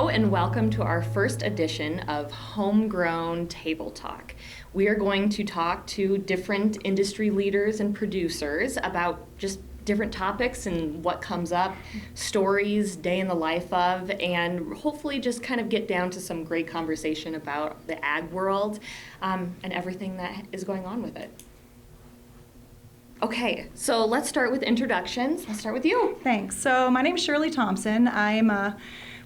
Hello and welcome to our first edition of Homegrown Table Talk. We are going to talk to different industry leaders and producers about just different topics and what comes up, stories, day in the life of, and hopefully just kind of get down to some great conversation about the ag world and everything that is going on with it. Okay, so let's start with introductions. Let's start with you. Thanks. So my name is Shirley Thompson. I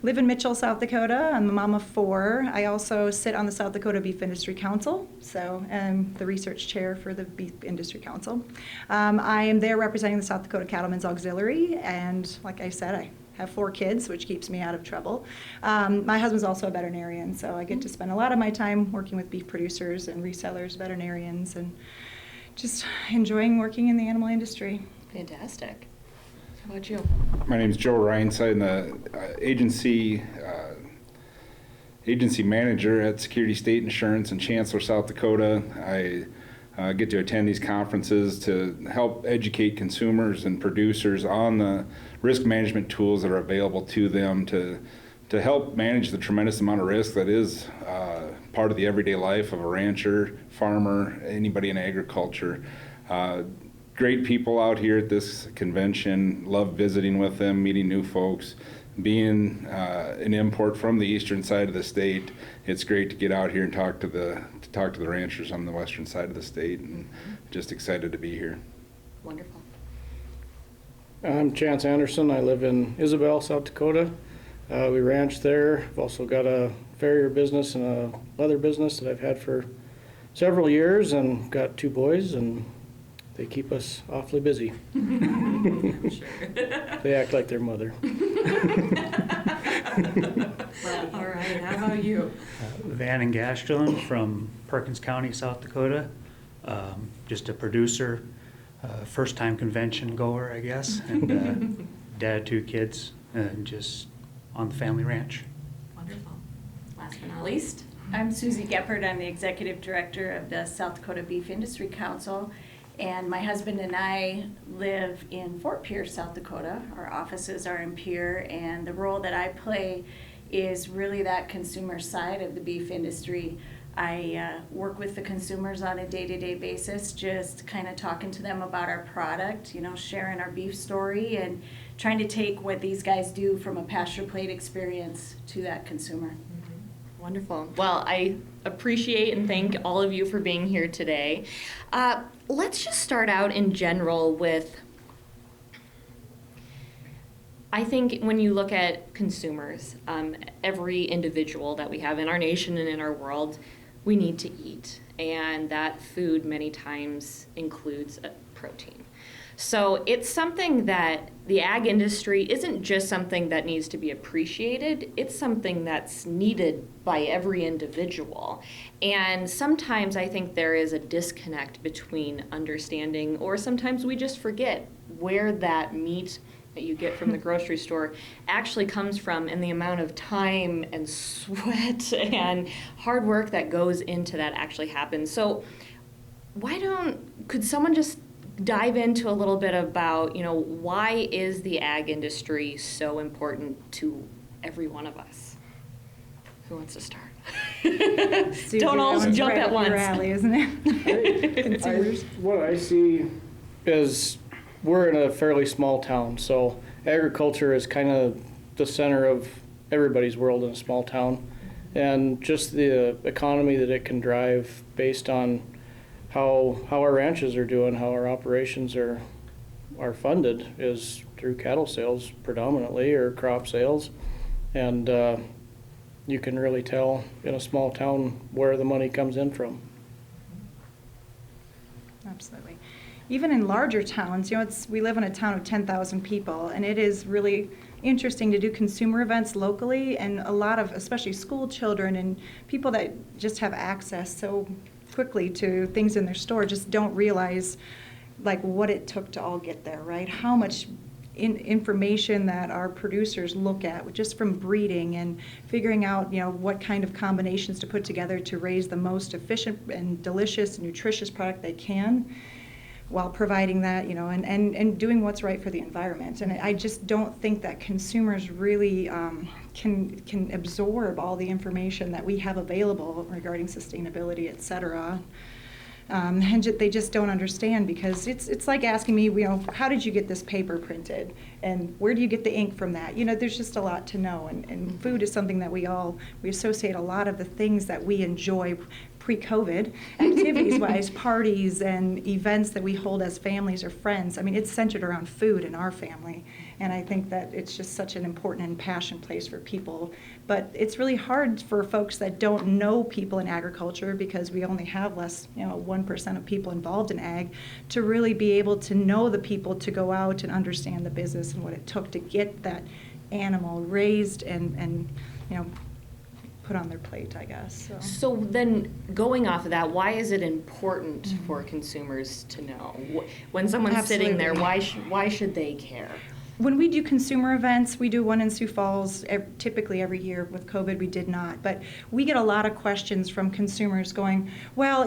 live in Mitchell, South Dakota. I'm a mom of 4. I also sit on the South Dakota Beef Industry Council, so I'm the research chair for the Beef Industry Council. I am there representing the South Dakota Cattlemen's Auxiliary, and like I said, I have 4 kids, which keeps me out of trouble. My husband's also a veterinarian, so I get to spend a lot of my time working with beef producers and resellers, veterinarians, and just enjoying working in the animal industry. Fantastic. How about you? My name is Joe Reince. I'm the agency manager at Security State Insurance in Chancellor, South Dakota. I get to attend these conferences to help educate consumers and producers on the risk management tools that are available to them to help manage the tremendous amount of risk that is part of the everyday life of a rancher, farmer, anybody in agriculture. Great people out here at this convention. Love visiting with them, meeting new folks. Being an import from the eastern side of the state, it's great to get out here and talk to the ranchers on the western side of the state, and just excited to be here. Wonderful. I'm Chance Anderson. I live in Isabel, South Dakota. We ranch there. I've also got a farrier business and a leather business that I've had for several years, and got 2 boys, and they keep us awfully busy. Sure. They act like their mother. All right, how about you? Van and Gastelum from Perkins County, South Dakota. Just a producer, first-time convention goer, I guess, and dad, 2 kids, and just on the family ranch. Wonderful. Last but not least. I'm Suzy Goeppert. I'm the Executive Director of the South Dakota Beef Industry Council, and my husband and I live in Fort Pierce, South Dakota. Our offices are in Pierre, and the role that I play is really that consumer side of the beef industry. I work with the consumers on a day-to-day basis, just kind of talking to them about our product, sharing our beef story, and trying to take what these guys do from a pasture plate experience to that consumer. Wonderful. Well, I appreciate and thank all of you for being here today. Let's just start out in general with, I think when you look at consumers, every individual that we have in our nation and in our world, we need to eat. And that food many times includes protein. So it's something that the ag industry isn't just something that needs to be appreciated, it's something that's needed by every individual. And sometimes I think there is a disconnect between understanding, or sometimes we just forget where that meat that you get from the grocery store actually comes from, and the amount of time and sweat and hard work that goes into that actually happens. So could someone just dive into a little bit about, why is the ag industry so important to every one of us? Who wants to start? Suzy, Don't all that one's jump right at up once. your alley, isn't it? Consumers. What I see is we're in a fairly small town, so agriculture is kind of the center of everybody's world in a small town, and just the economy that it can drive based on how our ranches are doing, how our operations are funded is through cattle sales predominantly, or crop sales, and you can really tell in a small town where the money comes in from. Absolutely. Even in larger towns, we live in a town of 10,000 people, and it is really interesting to do consumer events locally, and a lot of, especially school children and people that just have access so quickly to things in their store, just don't realize what it took to all get there, right? How much information that our producers look at just from breeding and figuring out, what kind of combinations to put together to raise the most efficient and delicious and nutritious product they can. while providing that, and doing what's right for the environment. And I just don't think that consumers really can absorb all the information that we have available regarding sustainability, et cetera. And they just don't understand, because it's like asking me, how did you get this paper printed? And where do you get the ink from that? There's just a lot to know. And food is something that we associate a lot of the things that we enjoy pre-COVID, activities-wise, parties and events that we hold as families or friends. I mean, it's centered around food in our family. And I think that it's just such an important and passion place for people. But it's really hard for folks that don't know people in agriculture, because we only have less, 1% of people involved in ag, to really be able to know the people, to go out and understand the business and what it took to get that animal raised and put on their plate, I guess. So then, going off of that, why is it important for consumers to know? When someone's sitting there, why should they care? When we do consumer events, we do one in Sioux Falls typically every year. With COVID, we did not. But we get a lot of questions from consumers going, well,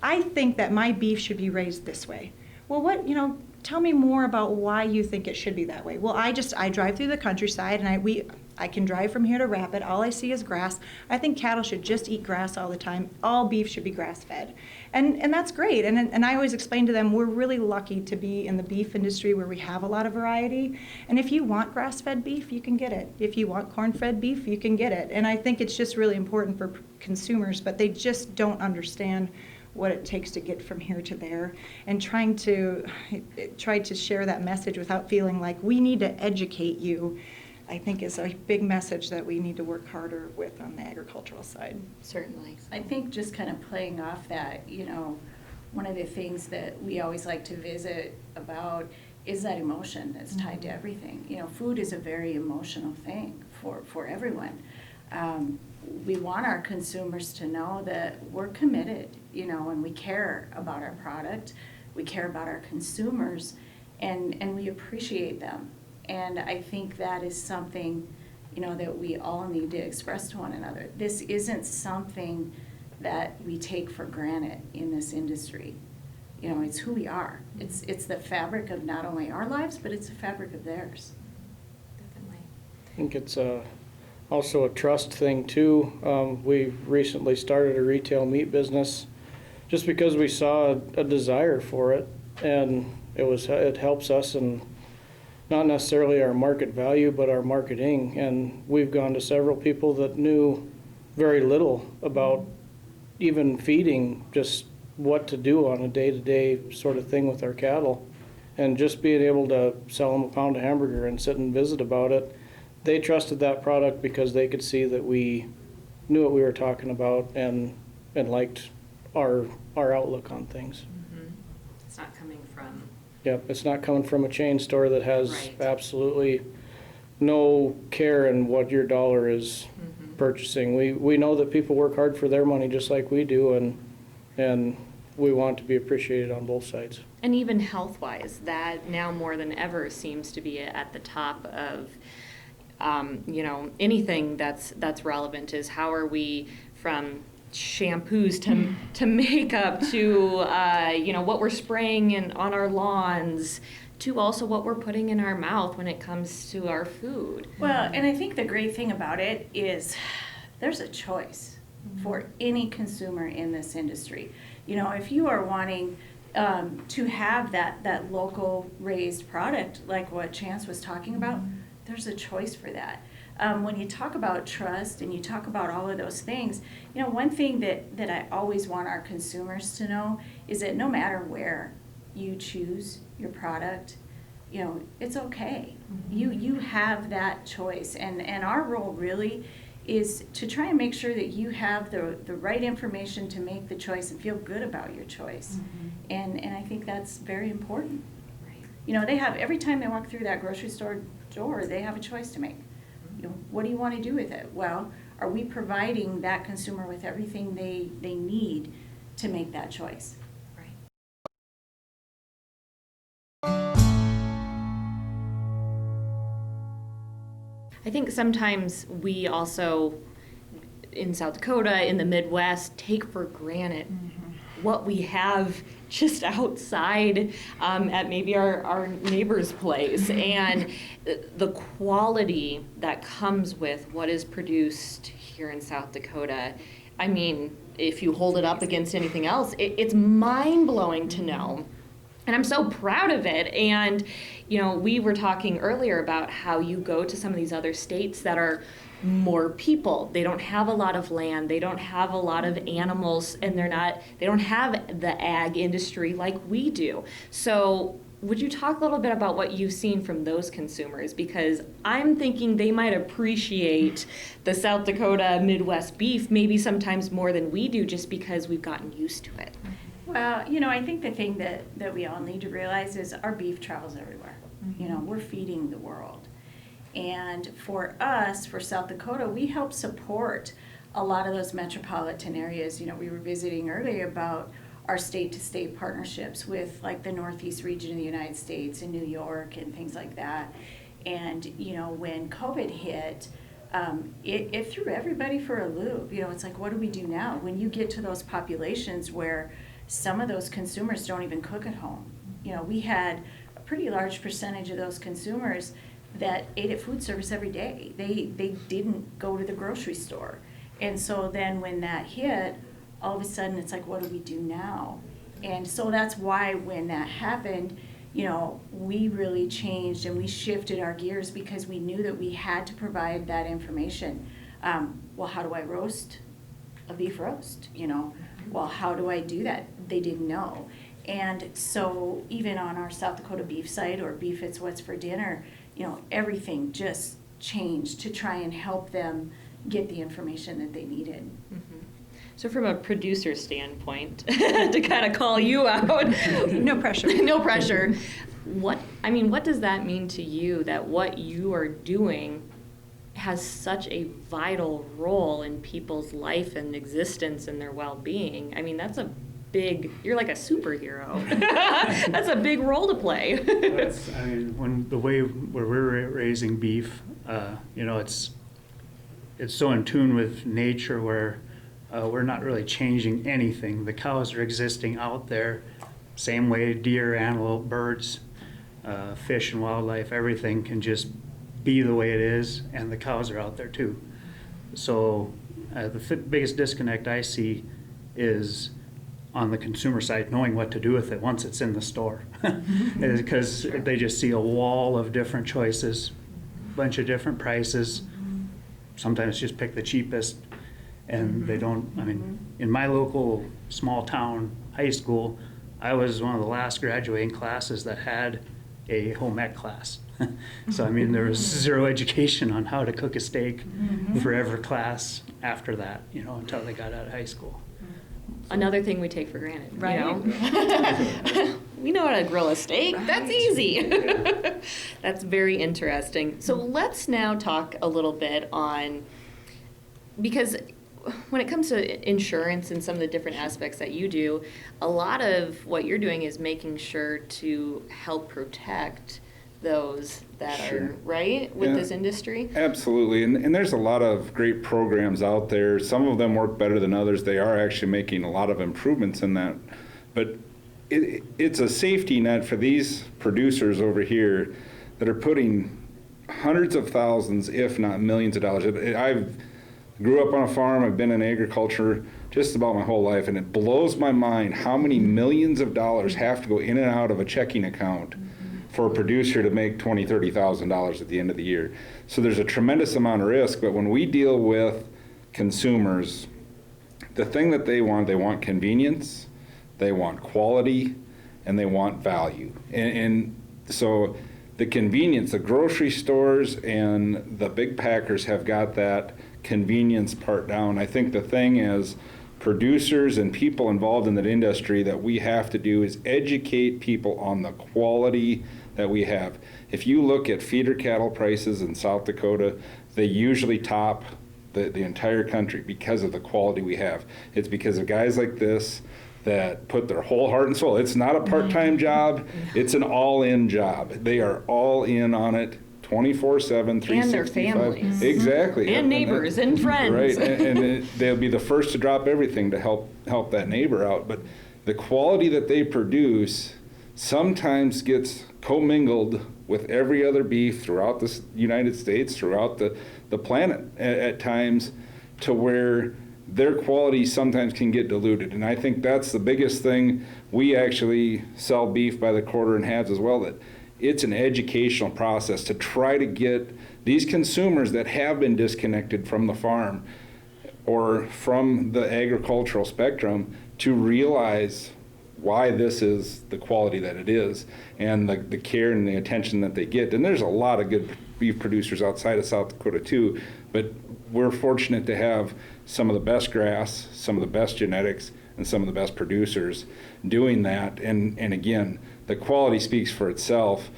I think that my beef should be raised this way. Well, tell me more about why you think it should be that way. Well, I drive through the countryside, and I can drive from here to Rapid. All I see is grass. I think cattle should just eat grass all the time. All beef should be grass-fed. And that's great. And I always explain to them, we're really lucky to be in the beef industry where we have a lot of variety. And if you want grass-fed beef, you can get it. If you want corn-fed beef, you can get it. And I think it's just really important for consumers, but they just don't understand what it takes to get from here to there, and try to share that message without feeling like we need to educate you, I think is a big message that we need to work harder with on the agricultural side. Certainly. I think just kind of playing off that, one of the things that we always like to visit about is that emotion that's tied to everything. Food is a very emotional thing for everyone. We want our consumers to know that we're committed, and we care about our product, we care about our consumers, and we appreciate them. And I think that is something, that we all need to express to one another. This isn't something that we take for granted in this industry. It's who we are. It's the fabric of not only our lives, but it's the fabric of theirs. Definitely. I think it's also a trust thing too. We recently started a retail meat business just because we saw a desire for it, and it helps us in not necessarily our market value, but our marketing. And we've gone to several people that knew very little about even feeding, just what to do on a day-to-day sort of thing with our cattle. And just being able to sell them a pound of hamburger and sit and visit about it, they trusted that product because they could see that we knew what we were talking about and liked our outlook on things. It's not coming from... Yep, it's not coming from a chain store that has Right. absolutely no care in what your dollar is purchasing. We know that people work hard for their money just like we do, and we want to be appreciated on both sides. And even health-wise, that now more than ever seems to be at the top of, anything that's relevant, is how are we, from shampoos to makeup to, what we're spraying on our lawns, to also what we're putting in our mouth when it comes to our food. Well, and I think the great thing about it is there's a choice for any consumer in this industry. If you are wanting to have that local raised product, like what Chance was talking about, there's a choice for that. When you talk about trust and you talk about all of those things, one thing that I always want our consumers to know is that no matter where you choose your product, it's okay. You have that choice, and our role really is to try and make sure that you have the right information to make the choice and feel good about your choice. And I think that's very important. Right. They have, every time they walk through that grocery store door, they have a choice to make. What do you want to do with it? Well, are we providing that consumer with everything they need to make that choice? Right. I think sometimes we also, in South Dakota, in the Midwest, take for granted what we have just outside at maybe our neighbor's place, and the quality that comes with what is produced here in South Dakota. I mean, if you hold it up against anything else, it's mind-blowing to know. And I'm so proud of it. And, you know, we were talking earlier about how you go to some of these other states that are more people. They don't have a lot of land. They don't have a lot of animals, and they don't have the ag industry like we do. So would you talk a little bit about what you've seen from those consumers? Because I'm thinking they might appreciate the South Dakota Midwest beef maybe sometimes more than we do, just because we've gotten used to it. Well, you know, I think the thing that we all need to realize is our beef travels everywhere. You know, we're feeding the world. And for us, for South Dakota, we help support a lot of those metropolitan areas. You know, we were visiting earlier about our state-to-state partnerships with like the Northeast region of the United States and New York and things like that. And, you know, when COVID hit, it threw everybody for a loop. You know, it's like, what do we do now? When you get to those populations where some of those consumers don't even cook at home. You know, we had a pretty large percentage of those consumers that ate at food service every day. They didn't go to the grocery store. And so then when that hit, all of a sudden it's like, what do we do now? And so that's why when that happened, you know, we really changed and we shifted our gears because we knew that we had to provide that information. Well, how do I roast a beef roast? You know, well, how do I do that? They didn't know. And so even on our South Dakota beef site or Beef It's What's for Dinner, you know, everything just changed to try and help them get the information that they needed. Mm-hmm. So from a producer standpoint, to kind of call you out, No pressure. No pressure. What does that mean to you that what you are doing has such a vital role in people's life and existence and their well-being? I mean, you're like a superhero. That's a big role to play. When the way where we're raising beef, you know, it's so in tune with nature where we're not really changing anything. The cows are existing out there, same way deer, antelope, birds, fish and wildlife, everything can just be the way it is, and the cows are out there too. So the biggest disconnect I see is on the consumer side, knowing what to do with it once it's in the store. Because they just see a wall of different choices, bunch of different prices. Sometimes just pick the cheapest, and they don't, in my local small town high school, I was one of the last graduating classes that had a home ec class. So there was zero education on how to cook a steak for every class after that, you know, until they got out of high school. Another thing we take for granted, right? You know? We know how to grill a steak. Right. That's easy. That's very interesting. So let's now talk a little bit on, because when it comes to insurance and some of the different aspects that you do, a lot of what you're doing is making sure to help protect those that are, right, with this industry? Absolutely, and there's a lot of great programs out there. Some of them work better than others. They are actually making a lot of improvements in that. But it's a safety net for these producers over here that are putting hundreds of thousands, if not millions of dollars. I grew up on a farm. I've been in agriculture just about my whole life, and it blows my mind how many millions of dollars have to go in and out of a checking account for a producer to make $20,000, $30,000 at the end of the year. So there's a tremendous amount of risk, but when we deal with consumers, the thing that they want convenience, they want quality, and they want value. And so the convenience, the grocery stores and the big packers have got that convenience part down. I think the thing is, producers and people involved in that industry that we have to do is educate people on the quality that we have. If you look at feeder cattle prices in South Dakota, they usually top the entire country because of the quality we have. It's because of guys like this that put their whole heart and soul. It's not a part-time job, it's an all-in job. They are all in on it 24/7, 365. And their families. Exactly. And neighbors and friends. Right, and they'll be the first to drop everything to help that neighbor out. But the quality that they produce sometimes gets commingled with every other beef throughout the United States, throughout the planet at times, to where their quality sometimes can get diluted. And I think that's the biggest thing. We actually sell beef by the quarter and halves as well, that it's an educational process to try to get these consumers that have been disconnected from the farm or from the agricultural spectrum to realize why this is the quality that it is, and the care and the attention that they get. And there's a lot of good beef producers outside of South Dakota too, but we're fortunate to have some of the best grass, some of the best genetics, and some of the best producers doing that. And again, the quality speaks for itself.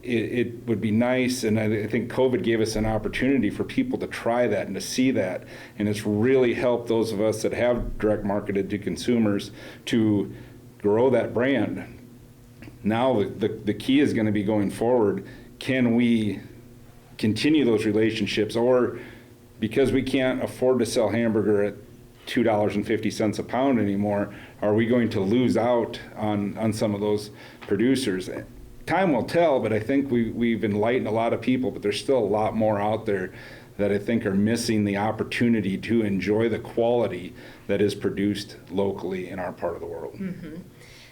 It would be nice, and I think COVID gave us an opportunity for people to try that and to see that, and it's really helped those of us that have direct marketed to consumers to grow that brand. Now the key is going to be going forward, can we continue those relationships, or because we can't afford to sell hamburger at $2.50 a pound anymore, are we going to lose out on some of those producers? Time will tell, but I think we've enlightened a lot of people, but there's still a lot more out there that I think are missing the opportunity to enjoy the quality that is produced locally in our part of the world. Mm-hmm.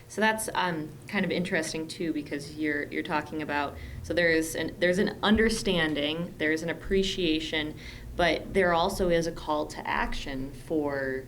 So that's kind of interesting too, because you're talking about, so there's an understanding, there's an appreciation, but there also is a call to action for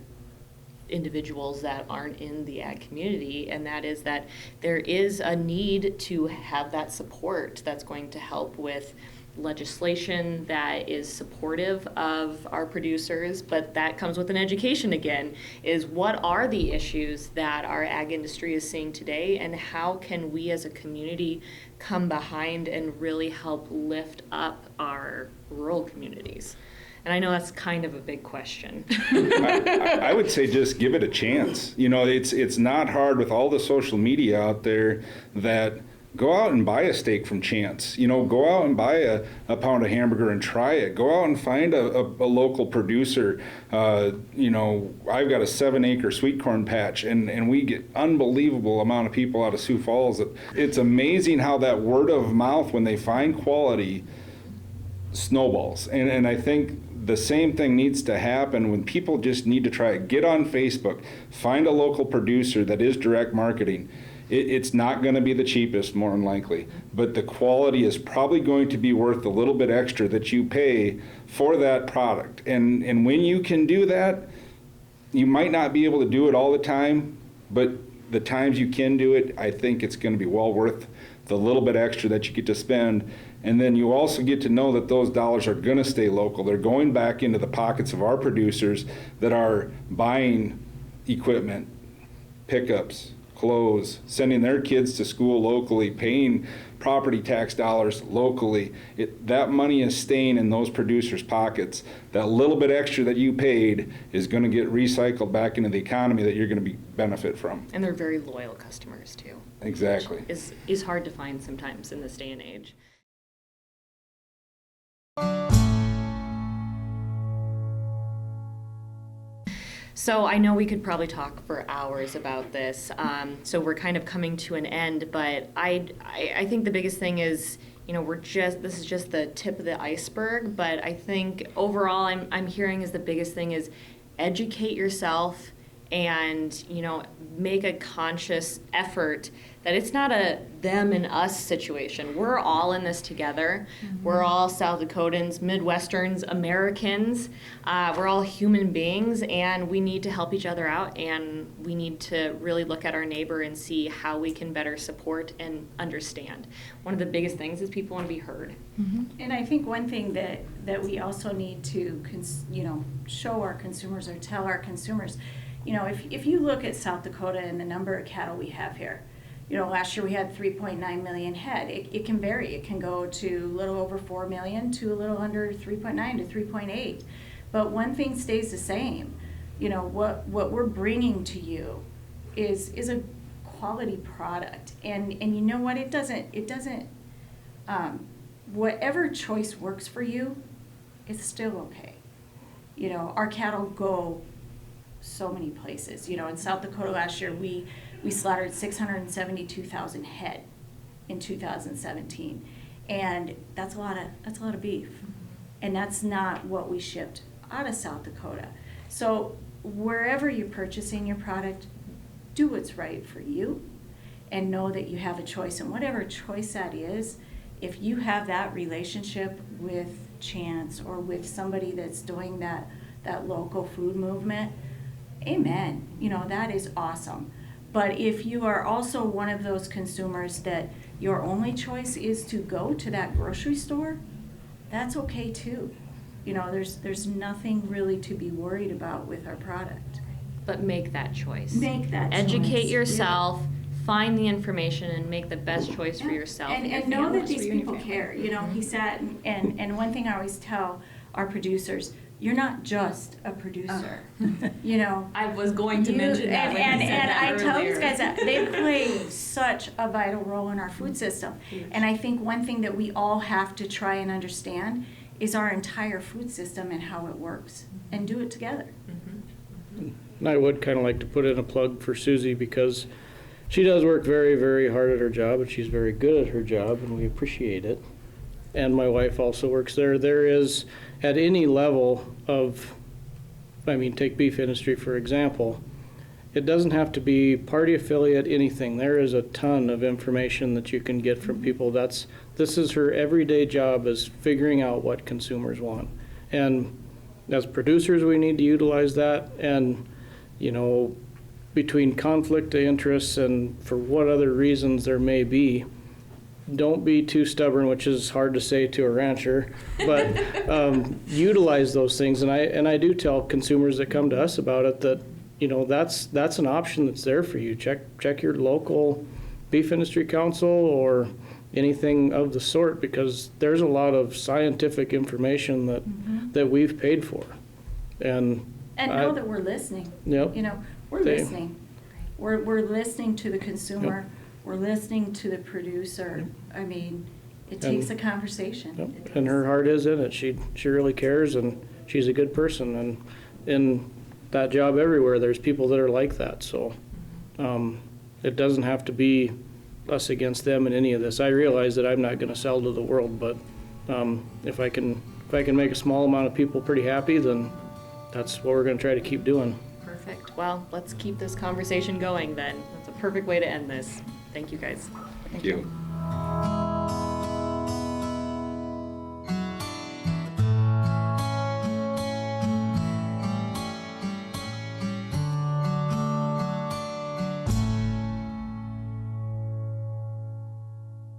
individuals that aren't in the ag community, and that is that there is a need to have that support that's going to help with legislation that is supportive of our producers, but that comes with an education again, is what are the issues that our ag industry is seeing today, and how can we as a community come behind and really help lift up our rural communities? And I know that's kind of a big question. I would say just give it a chance. You know, it's not hard with all the social media out there that go out and buy a steak from Chance. You know, go out and buy a pound of hamburger and try it. Go out and find a local producer. You know, I've got a 7-acre sweet corn patch, and we get unbelievable amount of people out of Sioux Falls. It's amazing how that word of mouth, when they find quality, snowballs. And I think the same thing needs to happen when people just need to try it. Get on Facebook, find a local producer that is direct marketing. It's not going to be the cheapest, more than likely, but the quality is probably going to be worth a little bit extra that you pay for that product. And when you can do that, you might not be able to do it all the time, but the times you can do it, I think it's going to be well worth the little bit extra that you get to spend. And then you also get to know that those dollars are going to stay local. They're going back into the pockets of our producers that are buying equipment, pickups, clothes, sending their kids to school locally, paying property tax dollars locally. That money is staying in those producers' pockets. That little bit extra that you paid is going to get recycled back into the economy that you're going to benefit from. And they're very loyal customers too. Exactly. Is hard to find sometimes in this day and age. So I know we could probably talk for hours about this. So we're kind of coming to an end, but I think the biggest thing is, you know, this is just the tip of the iceberg, but I think overall I'm hearing is the biggest thing is educate yourself and, you know, make a conscious effort that it's not a them and us situation. We're all in this together. Mm-hmm. We're all South Dakotans, Midwesterns, Americans. We're all human beings, and we need to help each other out, and we need to really look at our neighbor and see how we can better support and understand. One of the biggest things is people want to be heard. Mm-hmm. And I think one thing that we also need to show our consumers or tell our consumers, you know, if you look at South Dakota and the number of cattle we have here, you know, last year we had 3.9 million head. It can vary. It can go to a little over 4 million to a little under 3.9 to 3.8. But one thing stays the same. You know, what we're bringing to you is a quality product. And you know what? It doesn't whatever choice works for you, it's still okay. You know, our cattle go so many places. You know, in South Dakota last year, we slaughtered 672,000 head in 2017, and that's a lot of beef, and that's not what we shipped out of South Dakota. So wherever you're purchasing your product, do what's right for you, and know that you have a choice, and whatever choice that is, if you have that relationship with Chance or with somebody that's doing that local food movement, amen, you know, that is awesome. But if you are also one of those consumers that your only choice is to go to that grocery store, that's okay too. You know, there's nothing really to be worried about with our product. But make that choice. Make that choice. Educate yourself, find the information, and make the best choice for yourself. And know that these people care. You know, he sat and one thing I always tell our producers, you're not just a producer. You know, I was going to mention that when you said that I tell earlier. these guys that they play such a vital role in our food system. And I think one thing that we all have to try and understand is our entire food system and how it works, and do it together. And I would kind of like to put in a plug for Suzy, because she does work very, very hard at her job, and she's very good at her job, and we appreciate it. And my wife also works there. There is, at any level of, I mean, take beef industry for example, it doesn't have to be party affiliate, anything. There is a ton of information that you can get from people. This is her everyday job, is figuring out what consumers want. And as producers, we need to utilize that. And, you know, between conflict of interests and for what other reasons there may be, don't be too stubborn, which is hard to say to a rancher, but utilize those things. And I do tell consumers that come to us about it that, you know, that's an option that's there for you. Check your local beef industry council or anything of the sort, because there's a lot of scientific information that we've paid for. And know that we're listening. Yep. You know, we're listening. We're listening to the consumer. Yep. We're listening to the producer. I mean, it takes a conversation. Yep. It does. And her heart is in it. She really cares, and she's a good person. And in that job everywhere, there's people that are like that. So it doesn't have to be us against them in any of this. I realize that I'm not going to sell to the world, but if I can make a small amount of people pretty happy, then that's what we're going to try to keep doing. Perfect. Well, let's keep this conversation going then. That's a perfect way to end this. Thank you guys. Thank you.